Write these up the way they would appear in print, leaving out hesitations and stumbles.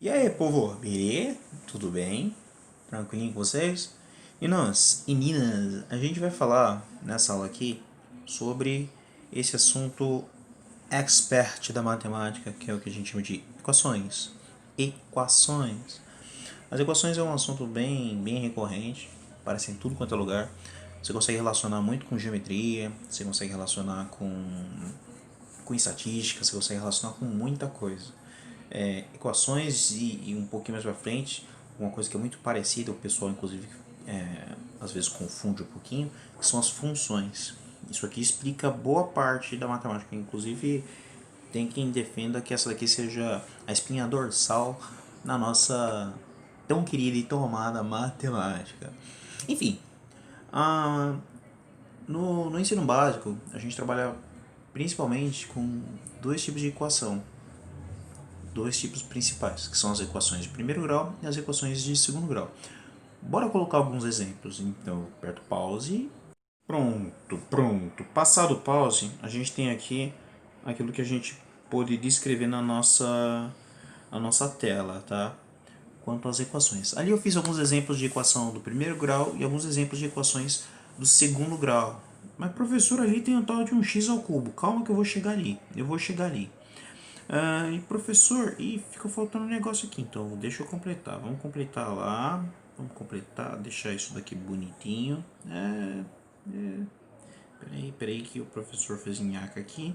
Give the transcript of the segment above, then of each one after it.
E aí, povo? Beleza? Tudo bem? Tranquilinho com vocês? E nós, e Minas, a gente vai falar nessa aula aqui sobre esse assunto expert da matemática, que é o que a gente chama de equações. Equações. As equações é um assunto bem recorrente, aparece em tudo quanto é lugar. Você consegue relacionar muito com geometria, você consegue relacionar com estatística, você consegue relacionar com muita coisa. Equações e um pouquinho mais pra frente, uma coisa que é muito parecida, o pessoal inclusive às vezes confunde um pouquinho, que são as funções. Isso aqui explica boa parte da matemática, inclusive tem quem defenda que essa daqui seja a espinha dorsal na nossa tão querida e tão amada matemática. Enfim, ah, no ensino básico a gente trabalha principalmente com dois tipos de equação, dois tipos principais, que são as equações de primeiro grau e as equações de segundo grau. Bora colocar alguns exemplos. Então, aperto pause. Pronto. Passado o pause, a gente tem aqui aquilo que a gente pôde descrever na nossa tela, tá? Quanto às equações. Ali eu fiz alguns exemplos de equação do primeiro grau e alguns exemplos de equações do segundo grau. Mas professor, ali tem um tal de um x ao cubo. Calma que eu vou chegar ali. E professor, fica faltando um negócio aqui, então deixa eu completar. Vamos completar lá. Vamos completar, deixar isso daqui bonitinho. Peraí que o professor fez nhaca aqui.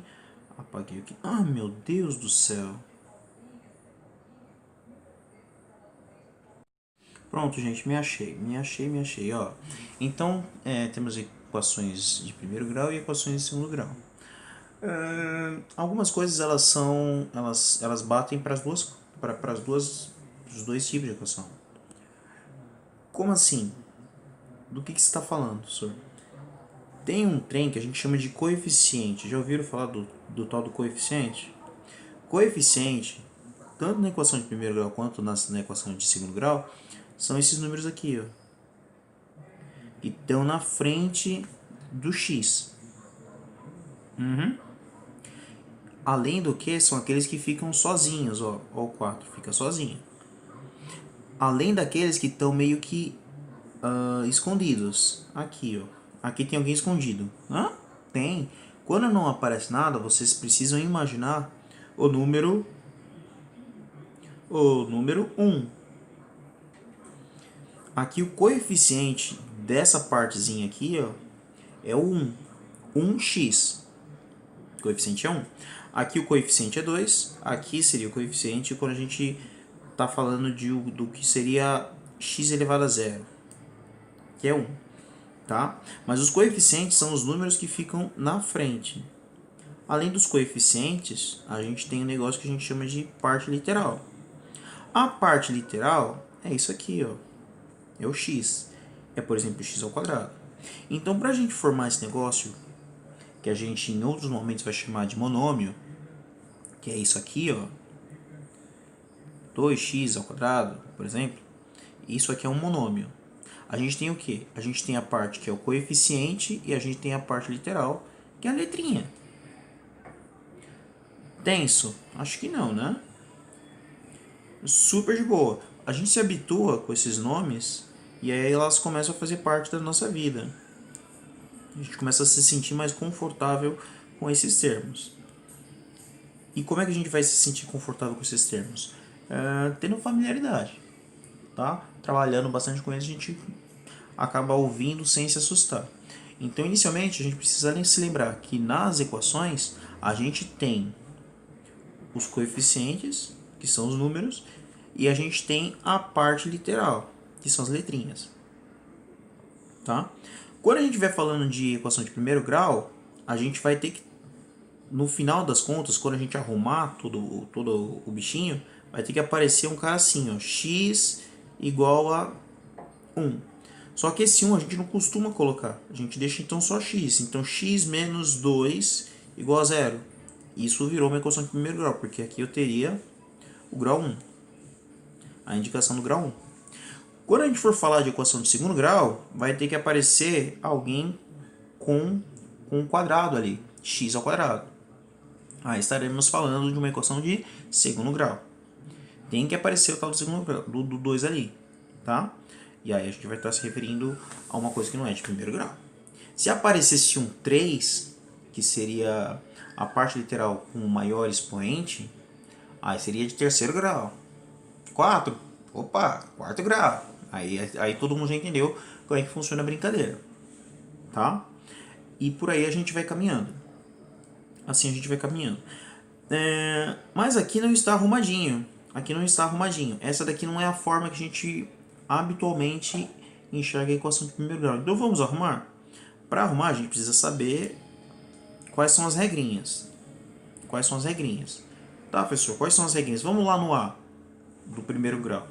Apaguei aqui. Ah, meu Deus do céu. Pronto, gente, me achei, ó. Então, temos equações de primeiro grau e equações de segundo grau. Algumas coisas elas batem para os dois tipos de equação. Como assim? Do que você está falando, senhor? Tem um trem que a gente chama de coeficiente. Já ouviram falar do tal do coeficiente? Coeficiente, tanto na equação de primeiro grau quanto na equação de segundo grau, são esses números aqui, ó, que estão na frente do x. Além do que, são aqueles que ficam sozinhos, ó. Ó, o 4 fica sozinho. Além daqueles que estão meio que escondidos. Aqui, ó. Aqui tem alguém escondido. Hã? Tem. Quando não aparece nada, vocês precisam imaginar o número 1. Aqui o coeficiente dessa partezinha aqui, ó, é o 1. 1x. O coeficiente é 1. Aqui o coeficiente é 2. Aqui seria o coeficiente quando a gente está falando do que seria x elevado a zero, que é 1. Tá? Mas os coeficientes são os números que ficam na frente. Além dos coeficientes, a gente tem um negócio que a gente chama de parte literal. A parte literal é isso aqui, ó. É o x. É, por exemplo, x ao quadrado. Então, para a gente formar esse negócio, que a gente em outros momentos vai chamar de monômio, que é isso aqui, ó, 2x ao quadrado, por exemplo, isso aqui é um monômio. A gente tem o quê? A gente tem a parte que é o coeficiente e a gente tem a parte literal, que é a letrinha. Tenso? Acho que não, né? Super de boa. A gente se habitua com esses nomes e aí elas começam a fazer parte da nossa vida. A gente começa a se sentir mais confortável com esses termos. E como é que a gente vai se sentir confortável com esses termos? Tendo familiaridade, tá? Trabalhando bastante com eles, a gente acaba ouvindo sem se assustar. Então, inicialmente, a gente precisa se lembrar que nas equações a gente tem os coeficientes, que são os números, e a gente tem a parte literal, que são as letrinhas. Tá? Quando a gente estiver falando de equação de primeiro grau, a gente vai ter que, no final das contas, quando a gente arrumar todo o bichinho, vai ter que aparecer um cara assim, ó, x igual a 1. Só que esse 1 a gente não costuma colocar, a gente deixa então só x. Então x menos 2 igual a 0. Isso virou uma equação de primeiro grau, porque aqui eu teria o grau 1, a indicação do grau 1. Quando a gente for falar de equação de segundo grau, vai ter que aparecer alguém com um quadrado ali, x ao quadrado. Aí estaremos falando de uma equação de segundo grau. tem que aparecer o tal do segundo grau, do 2 ali, tá? E aí a gente vai estar se referindo a uma coisa que não é de primeiro grau. Se aparecesse um 3, que seria a parte literal com o maior expoente, aí seria de terceiro grau. 4, opa, quarto grau. Aí todo mundo já entendeu como é que funciona a brincadeira, tá? E por aí a gente vai caminhando. Assim a gente vai caminhando. Mas aqui não está arrumadinho. Aqui não está arrumadinho. Essa daqui não é a forma que a gente habitualmente enxerga a equação de primeiro grau. Então vamos arrumar? Para arrumar a gente precisa saber quais são as regrinhas. Quais são as regrinhas? Tá, professor, quais são as regrinhas? Vamos lá no A do primeiro grau.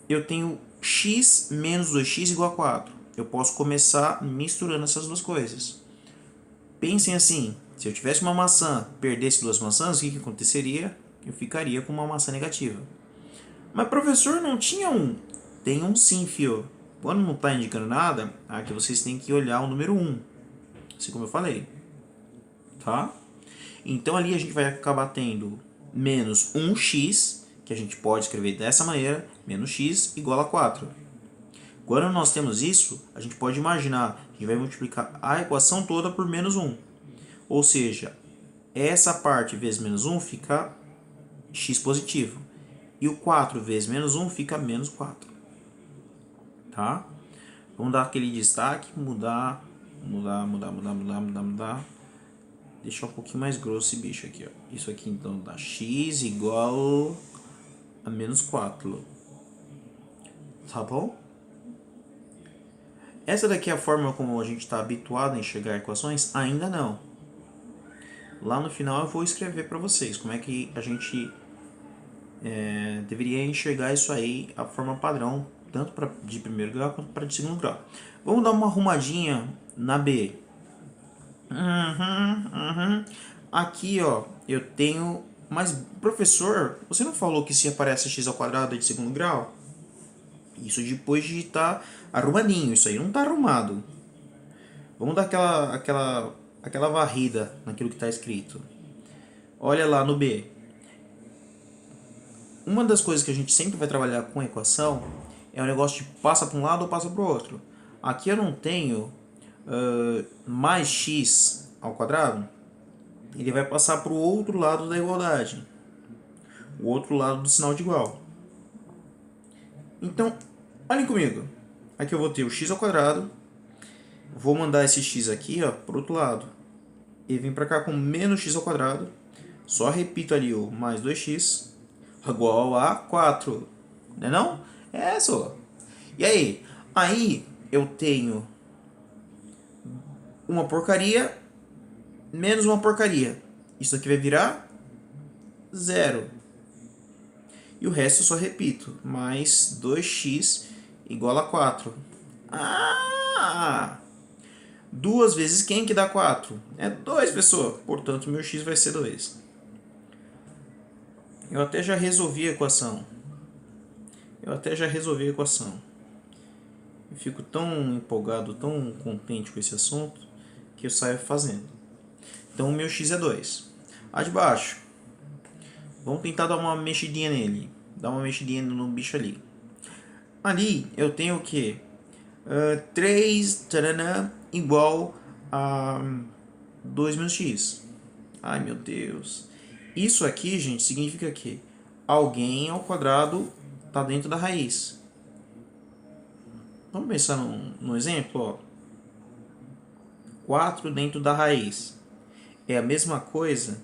Eu tenho x menos 2x igual a 4. Eu posso começar misturando essas duas coisas. Pensem assim, se eu tivesse uma maçã, perdesse duas maçãs, o que aconteceria? Eu ficaria com uma maçã negativa. Mas professor, não tinha um? Tem um sim, fio. Quando não está indicando nada, aqui vocês têm que olhar o número 1. Assim como eu falei. Tá? Então ali a gente vai acabar tendo menos 1x, que a gente pode escrever dessa maneira, menos x igual a 4. Quando nós temos isso, a gente pode imaginar que a gente vai multiplicar a equação toda por menos 1. Ou seja, essa parte vezes menos 1 fica x positivo. E o 4 vezes menos 1 fica menos 4. Tá? Vamos dar aquele destaque, mudar. Deixar um pouquinho mais grosso esse bicho aqui, ó. Isso aqui então dá x igual a menos 4. Tá bom? Essa daqui é a forma como a gente está habituado a enxergar equações? Ainda não. Lá no final eu vou escrever para vocês como é que a gente deveria enxergar isso aí, a forma padrão, tanto para de primeiro grau quanto para de segundo grau. Vamos dar uma arrumadinha na B. Aqui, ó, eu tenho... Mas, professor, você não falou que se aparece x ao quadrado é de segundo grau? Isso depois de estar arrumadinho. Isso aí não está arrumado. Vamos dar aquela varrida naquilo que está escrito. Olha lá no B. Uma das coisas que a gente sempre vai trabalhar com equação é o negócio de passa para um lado ou passa para o outro. Aqui eu não tenho mais x ao quadrado. Ele vai passar para o outro lado da igualdade. O outro lado do sinal de igual. Então, olhem comigo. Aqui eu vou ter o x ao quadrado. Vou mandar esse x aqui para o outro lado. E vem para cá com menos x ao quadrado. Só repito ali o mais 2x igual a 4. Não é não? É só. E aí? Aí eu tenho uma porcaria menos uma porcaria. Isso aqui vai virar 0. E o resto eu só repito. Mais 2x igual a 4. Ah! 2 vezes quem que dá 4? É 2, pessoal. Portanto, meu x vai ser 2. Eu até já resolvi a equação. Eu fico tão empolgado, tão contente com esse assunto, que eu saio fazendo. Então, o meu x é 2. A de baixo. Vamos tentar dar uma mexidinha nele. Dar uma mexidinha no bicho ali. Ali, eu tenho o quê? 3 igual a 2 menos x. Ai, meu Deus. Isso aqui, gente, significa que alguém ao quadrado está dentro da raiz. Vamos pensar num exemplo, ó. 4 dentro da raiz. É a mesma coisa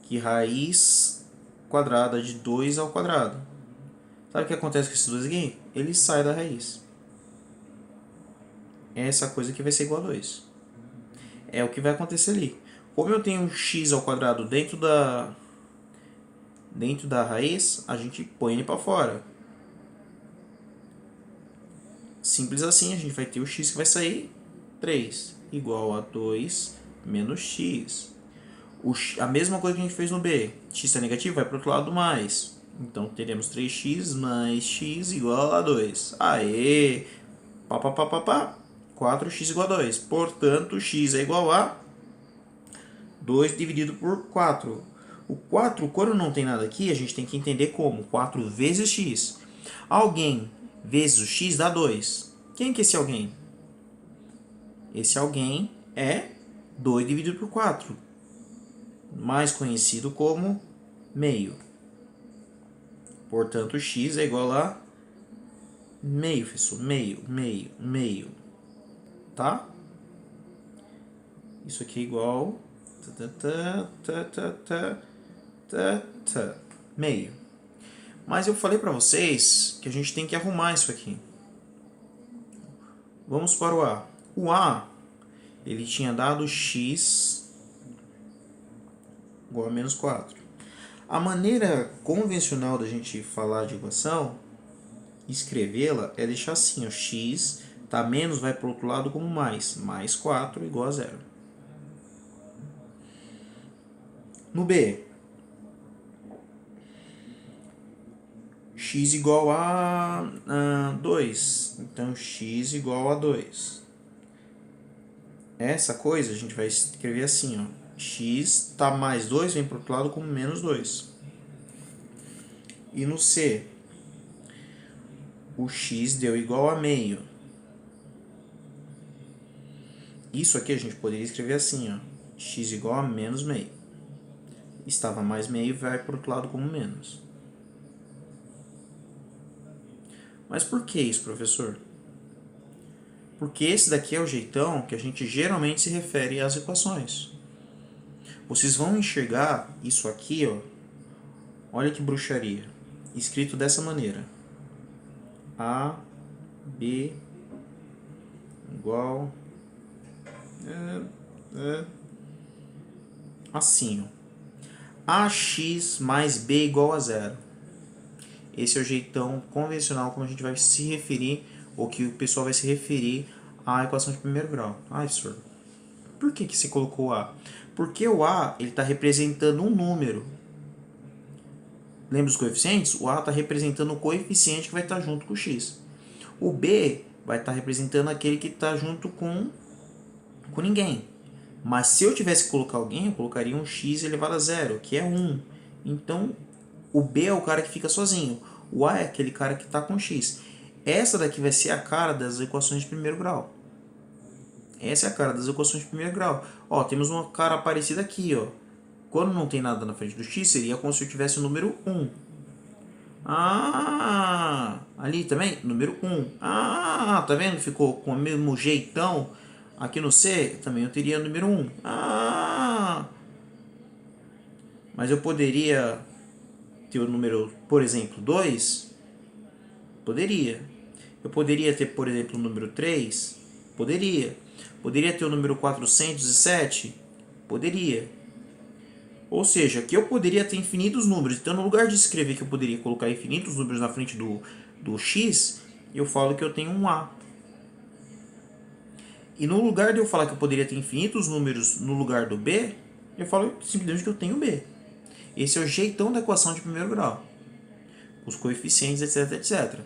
que raiz quadrada de 2 ao quadrado. Sabe o que acontece com esses dois aqui? Ele sai da raiz. É essa coisa que vai ser igual a 2. É o que vai acontecer ali. Como eu tenho x ao quadrado dentro da raiz, a gente põe ele para fora. Simples assim, a gente vai ter o x que vai sair 3 igual a 2 menos x. A mesma coisa que a gente fez no B. X está negativo, vai para o outro lado mais. Então teremos 3x mais x igual a 2. Aê! 4x igual a 2. Portanto, x é igual a 2 dividido por 4. O 4, quando não tem nada aqui, a gente tem que entender como 4 vezes x. Alguém vezes o x dá 2. Quem que é esse alguém? Esse alguém é 2 dividido por 4, mais conhecido como meio. Portanto, x é igual a meio, professor. Meio. Tá? Isso aqui é igual... meio. Mas eu falei para vocês que a gente tem que arrumar isso aqui. Vamos para o A. O A, ele tinha dado x igual a menos 4. A maneira convencional da gente falar de equação, escrevê-la, é deixar assim, ó, x tá menos, vai para o outro lado como mais. Mais 4 igual a 0. No B, x igual a 2. Então, x igual a 2. Essa coisa a gente vai escrever assim, ó. X tá mais 2, vem para o outro lado como menos 2. E no C, o x deu igual a meio. Isso aqui a gente poderia escrever assim, ó. X igual a menos meio. Estava mais meio, vai para o outro lado como menos. Mas por que isso, professor? Porque esse daqui é o jeitão que a gente geralmente se refere às equações. Vocês vão enxergar isso aqui, ó. Olha que bruxaria. Escrito dessa maneira. A, B, igual... assim, ó. AX mais B igual a 0. Esse é o jeitão convencional como a gente vai se referir, ou que o pessoal vai se referir à equação de primeiro grau. Ai, professor, por que você colocou o A? Porque o A está representando um número. Lembra os coeficientes? O A está representando o coeficiente que vai estar junto com o x. O B vai estar representando aquele que está junto com ninguém. Mas se eu tivesse que colocar alguém, eu colocaria um x elevado a 0, que é 1. Então, o B é o cara que fica sozinho. O A é aquele cara que está com x. Essa daqui vai ser a cara das equações de primeiro grau. Essa é a cara das equações de primeiro grau. Ó, temos uma cara parecida aqui, ó. Quando não tem nada na frente do x, seria como se eu tivesse o número 1. Ah, ali também, número 1. Ah, tá vendo? Ficou com o mesmo jeitão. Aqui no C, também eu teria o número 1. Ah, mas eu poderia ter o número, por exemplo, 2? Poderia. Eu poderia ter, por exemplo, o número 3? Poderia. Poderia ter o número 407? Poderia. Ou seja, que eu poderia ter infinitos números. Então, no lugar de escrever que eu poderia colocar infinitos números na frente do x, eu falo que eu tenho um A. E no lugar de eu falar que eu poderia ter infinitos números no lugar do B, eu falo simplesmente que eu tenho B. Esse é o jeitão da equação de primeiro grau. Os coeficientes, etc, etc.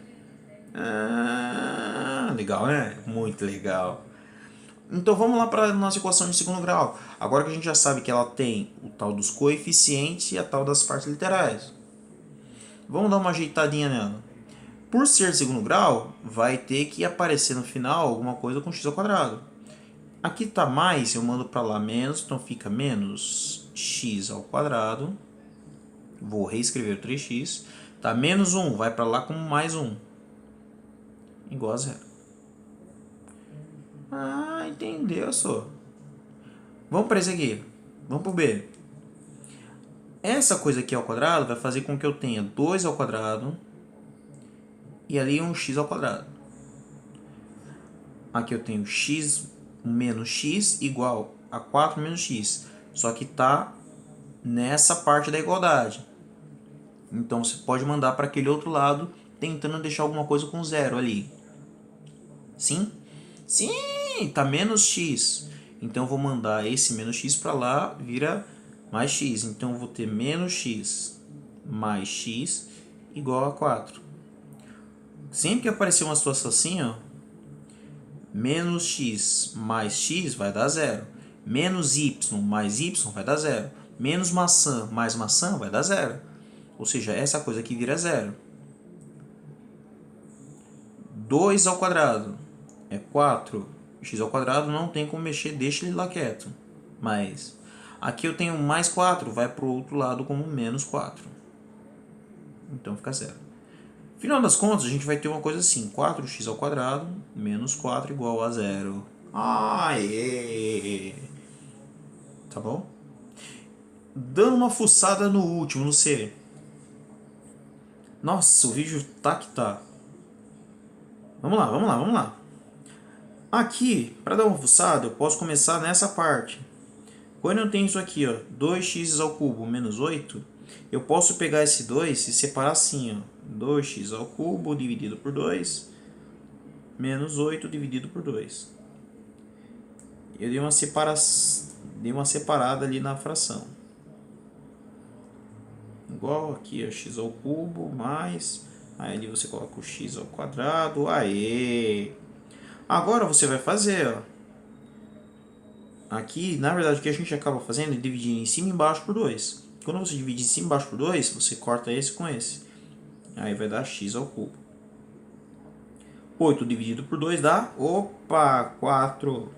Ah, legal, né? Muito legal. Então vamos lá para a nossa equação de segundo grau. Agora que a gente já sabe que ela tem o tal dos coeficientes e a tal das partes literais. Vamos dar uma ajeitadinha nela. Por ser de segundo grau, vai ter que aparecer no final alguma coisa com x ao quadrado. Aqui está mais, eu mando para lá menos, então fica menos x ao quadrado. Vou reescrever o 3x. Tá, menos 1, vai para lá como mais 1. Igual a 0. Ah, entendeu, só. Vamos para esse aqui. Vamos para o B. Essa coisa aqui ao quadrado vai fazer com que eu tenha 2 ao quadrado e ali um x ao quadrado. Aqui eu tenho x menos x igual a 4 menos x. Só que está nessa parte da igualdade. Então você pode mandar para aquele outro lado tentando deixar alguma coisa com 0 ali. Sim? Sim, está menos x. Então eu vou mandar esse menos x para lá, vira mais x. Então eu vou ter menos x mais x igual a 4. Sempre que aparecer uma situação assim, ó, menos x mais x vai dar 0. Menos y mais y vai dar 0. Menos maçã mais maçã vai dar 0. Ou seja, essa coisa aqui vira 0. 2 ao quadrado é 4. X ao quadrado não tem como mexer, deixa ele lá quieto. Mas aqui eu tenho mais 4, vai para o outro lado como menos 4. Então fica 0. Final das contas, a gente vai ter uma coisa assim. 4x ao quadrado menos 4 igual a 0. Aê! Tá bom? Dando uma fuçada no último, no C. Nossa, o vídeo tá que tá. Vamos lá. Aqui, para dar uma fuçada, eu posso começar nessa parte. Quando eu tenho isso aqui, ó, 2x ao cubo menos 8, eu posso pegar esse 2 e separar assim, ó, 2x ao cubo dividido por 2, menos 8 dividido por 2. Eu dei uma separada ali na fração. Igual aqui, ó, x ao cubo mais... Aí ali você coloca o x ao quadrado. Aê! Agora você vai fazer, ó. Aqui, na verdade, o que a gente acaba fazendo é dividir em cima e embaixo por 2. Quando você divide em cima e embaixo por 2, você corta esse com esse. Aí vai dar x ao cubo. 8 dividido por 2 dá... Opa! 4.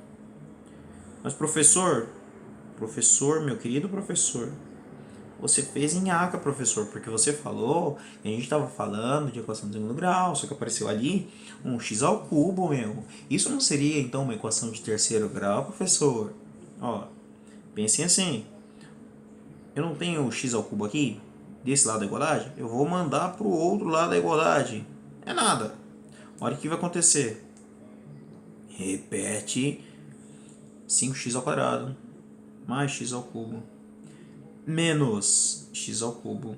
Mas professor, meu querido professor, você fez em ACA, professor, porque você falou, a gente estava falando de equação de segundo grau, só que apareceu ali um x ao cubo, meu. Isso não seria, então, uma equação de terceiro grau, professor? Ó, pensem assim, eu não tenho o x ao cubo aqui, desse lado da igualdade, eu vou mandar para o outro lado da igualdade. É nada. Olha o que vai acontecer. Repete 5x ao quadrado mais x ao cubo menos x ao cubo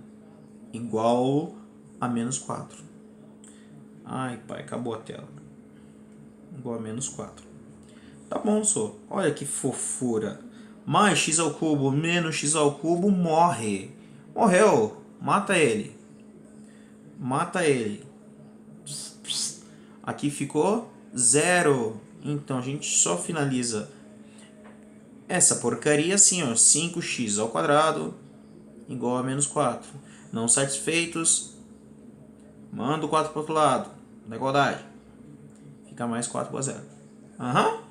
igual a menos 4. Ai, pai, acabou a tela. Igual a menos 4. Tá bom, só. Olha que fofura. Mais x ao cubo menos x ao cubo morre. Morreu. Mata ele. Mata ele. Aqui ficou 0. Então a gente só finaliza essa porcaria assim, ó. 5x ao quadrado igual a menos 4. Não satisfeitos, manda o 4 para o outro lado da igualdade. Fica mais 4 igual a 0. Uhum.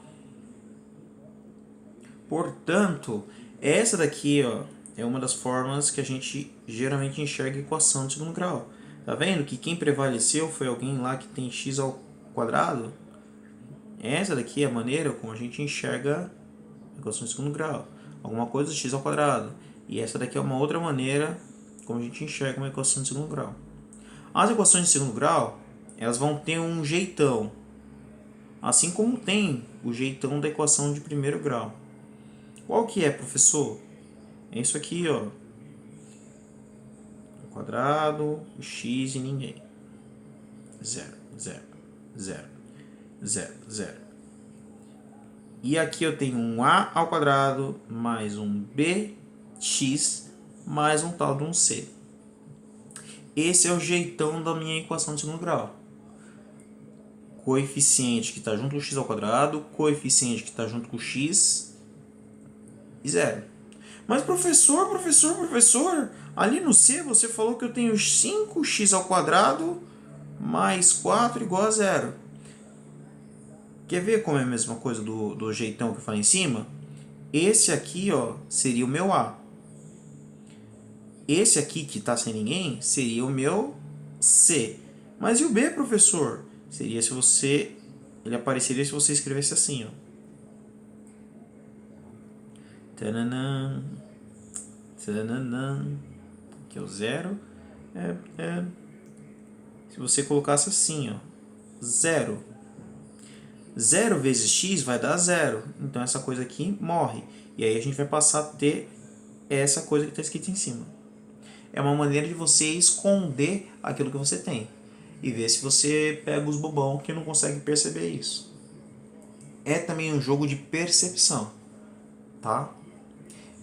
Portanto, essa daqui, ó, é uma das formas que a gente geralmente enxerga a equação de segundo grau. Tá vendo que quem prevaleceu foi alguém lá que tem x ao quadrado? Essa daqui é a maneira como a gente enxerga a equação de segundo grau. Alguma coisa x ao quadrado. E essa daqui é uma outra maneira como a gente enxerga uma equação de segundo grau. As equações de segundo grau, elas vão ter um jeitão. Assim como tem o jeitão da equação de primeiro grau. Qual que é, professor? É isso aqui, ó. Quadrado, x e ninguém. 0, 0, 0, 0, 0. E aqui eu tenho um a ao quadrado mais um bx mais um tal de um c. Esse é o jeitão da minha equação de segundo grau. Coeficiente que está junto com x ao quadrado, coeficiente que está junto com x e 0. Mas professor, ali no C você falou que eu tenho 5x ao quadrado mais 4 igual a 0. Quer ver como é a mesma coisa do jeitão que eu falei em cima? Esse aqui, ó, seria o meu A. Esse aqui que está sem ninguém seria o meu C. Mas e o B, professor? Seria se você... Ele apareceria se você escrevesse assim, ó. Tananã. Tananã. Aqui é o 0. Se você colocasse assim, ó. 0. 0 vezes x vai dar 0. Então essa coisa aqui morre. E aí a gente vai passar a ter essa coisa que está escrita em cima. É uma maneira de você esconder aquilo que você tem. E ver se você pega os bobão que não consegue perceber isso. É também um jogo de percepção. Tá?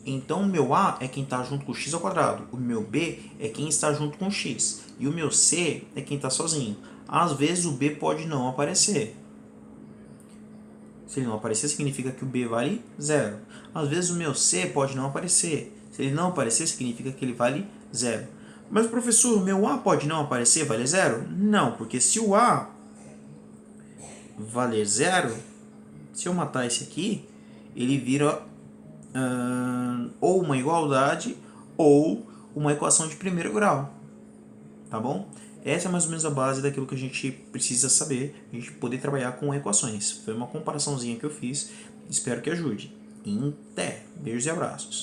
Então o meu A é quem está junto com o x ao quadrado. O meu B é quem está junto com o x. E o meu C é quem está sozinho. Às vezes o B pode não aparecer. Se ele não aparecer, significa que o B vale 0. Às vezes o meu C pode não aparecer. Se ele não aparecer, significa que ele vale 0. Mas, professor, meu A pode não aparecer, vale 0? Não, porque se o A valer 0, se eu matar esse aqui, ele vira ou uma igualdade ou uma equação de primeiro grau. Tá bom? Essa é mais ou menos a base daquilo que a gente precisa saber, a gente poder trabalhar com equações. Foi uma comparaçãozinha que eu fiz, espero que ajude. Até! Beijos e abraços!